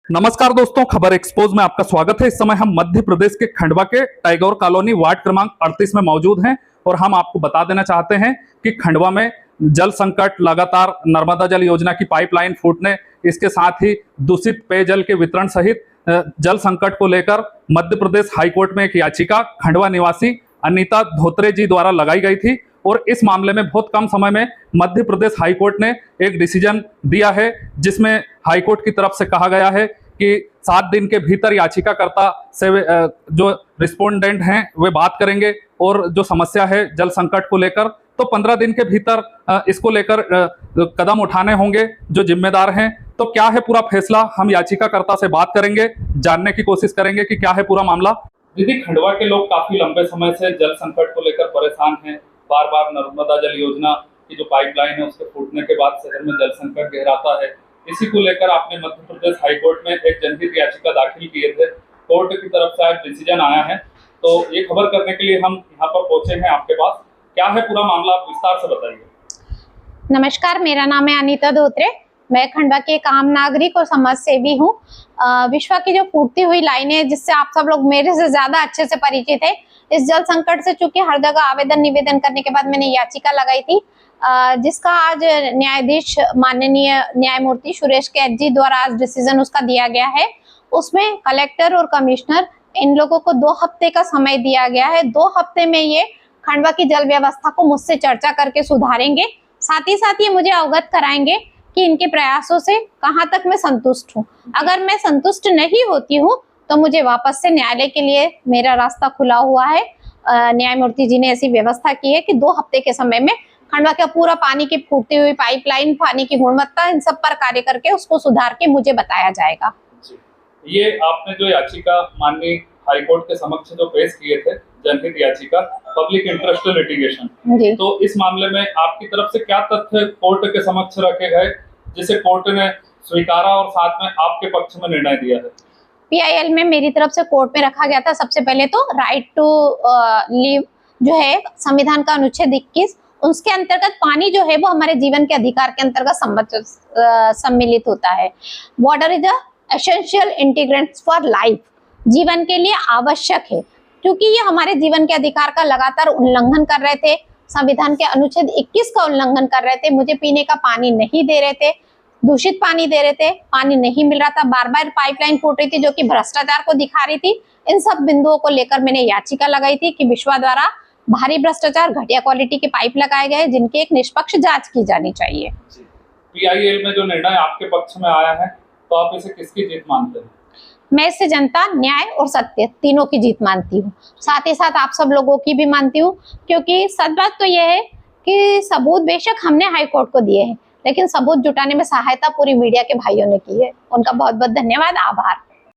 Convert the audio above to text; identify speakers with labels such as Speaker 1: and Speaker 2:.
Speaker 1: नमस्कार दोस्तों, खबर एक्सपोज में आपका स्वागत है। इस समय हम मध्य प्रदेश के खंडवा के टैगोर कॉलोनी वार्ड क्रमांक 38 में मौजूद हैं और हम आपको बता देना चाहते हैं कि खंडवा में जल संकट, लगातार नर्मदा जल योजना की पाइपलाइन फूटने, इसके साथ ही दूषित पेयजल के वितरण सहित जल संकट को लेकर मध्य प्रदेश हाईकोर्ट में एक याचिका खंडवा निवासी अनीता धोत्रे जी द्वारा लगाई गई थी और इस मामले में बहुत कम समय में मध्य प्रदेश हाईकोर्ट ने एक डिसीजन दिया है, जिसमें हाईकोर्ट की तरफ से कहा गया है कि 7 दिन के भीतर याचिकाकर्ता से जो रिस्पोंडेंट हैं वे बात करेंगे और जो समस्या है जल संकट को लेकर, तो 15 दिन के भीतर इसको लेकर कदम उठाने होंगे जो जिम्मेदार हैं। तो क्या है पूरा फैसला, हम याचिकाकर्ता से बात करेंगे, जानने की कोशिश करेंगे कि क्या है पूरा मामला। दीदी, खंडवा के लोग काफी लंबे समय से जल संकट को लेकर परेशान हैं। बार बार नर्मदा जल योजना की जो पाइपलाइन है उसके फूटने के बाद शहर में जल संकट गहराता है। इसी को लेकर आपने मध्य प्रदेश हाईकोर्ट में एक जनहित याचिका दाखिल किए थे। कोर्ट की तरफ से आज डिसीजन आया है, तो ये खबर करने के लिए हम यहाँ पर पहुंचे हैं आपके पास। क्या है पूरा मामला, आप विस्तार से बताइए।
Speaker 2: नमस्कार, मेरा नाम है अनीता धोत्रे। मैं खंडवा के एक आम नागरिक और समाज सेवी हूँ। विश्व की जो फूटती हुई लाइनें, जिससे आप सब लोग मेरे से ज्यादा अच्छे से परिचित है, इस जल संकट से चूंकि हर जगह आवेदन निवेदन करने के बाद मैंने याचिका लगाई थी, जिसका आज न्यायाधीश माननीय न्यायमूर्ति सुरेश कैद जी द्वारा आज डिसीजन उसका दिया गया है। उसमें कलेक्टर और कमिश्नर इन लोगों को 2 हफ्ते का समय दिया गया है। 2 हफ्ते में ये खंडवा की जल व्यवस्था को मुझसे चर्चा करके सुधारेंगे। साथ ही साथ ये मुझे अवगत कराएंगे कि इनके प्रयासों से कहाँ तक मैं संतुष्ट हूँ। अगर मैं संतुष्ट नहीं होती हूँ तो मुझे वापस से न्यायालय के लिए मेरा रास्ता खुला हुआ है। न्यायमूर्ति जी ने ऐसी व्यवस्था की है कि 2 हफ्ते के समय में खंडवा का पूरा पानी की फूटती हुई पाइपलाइन, पानी की गुणवत्ता, इन सब पर कार्य करके उसको सुधार के मुझे बताया जाएगा।
Speaker 1: ये आपने जो याचिका माननीय हाईकोर्ट के समक्ष जो पेश किए थे, जनहित याचिका पब्लिक इंटरेस्ट लिटिगेशन, तो इस मामले में आपकी तरफ से क्या तथ्य कोर्ट के समक्ष रखे गए जिसे कोर्ट ने स्वीकारा और साथ में आपके पक्ष में निर्णय दिया है?
Speaker 2: PIL में मेरी तरफ से कोर्ट में रखा गया था सबसे पहले तो राइट टू लिव जो है संविधान का अनुच्छेद 21, उसके अंतर्गत पानी जो है वो हमारे जीवन के अधिकार के अंतर्गत सम्मिलित होता है। Water is essential ingredients for life, जीवन के लिए आवश्यक है। क्योंकि ये हमारे जीवन के अधिकार का लगातार उल्लंघन कर रहे थे, संविधान के अनुच्छेद 21 का उल्लंघन कर रहे थे, मुझे पीने का पानी नहीं दे रहे थे, दूषित पानी दे रहे थे, पानी नहीं मिल रहा था, बार बार पाइपलाइन फूट रही थी जो कि भ्रष्टाचार को दिखा रही थी। इन सब बिंदुओं को लेकर मैंने याचिका लगाई थी कि विश्वा द्वारा भारी भ्रष्टाचार, घटिया क्वालिटी के पाइप लगाए गए जिनकी एक निष्पक्ष जांच की जानी चाहिए।
Speaker 1: PIL में जो निर्णय आपके पक्ष में आया है, तो आप इसे किसकी जीत मानते हैं?
Speaker 2: मैं इससे जनता, न्याय और सत्य तीनों की जीत मानती हूँ। साथ ही साथ आप सब लोगों की भी मानती हूँ, क्योंकि सच बात तो यह है कि सबूत बेशक हमने हाईकोर्ट को दिए हैं, लेकिन सबूत जुटाने में सहायता पूरी मीडिया के भाइयों ने की है। उनका बहुत बहुत धन्यवाद, आभार।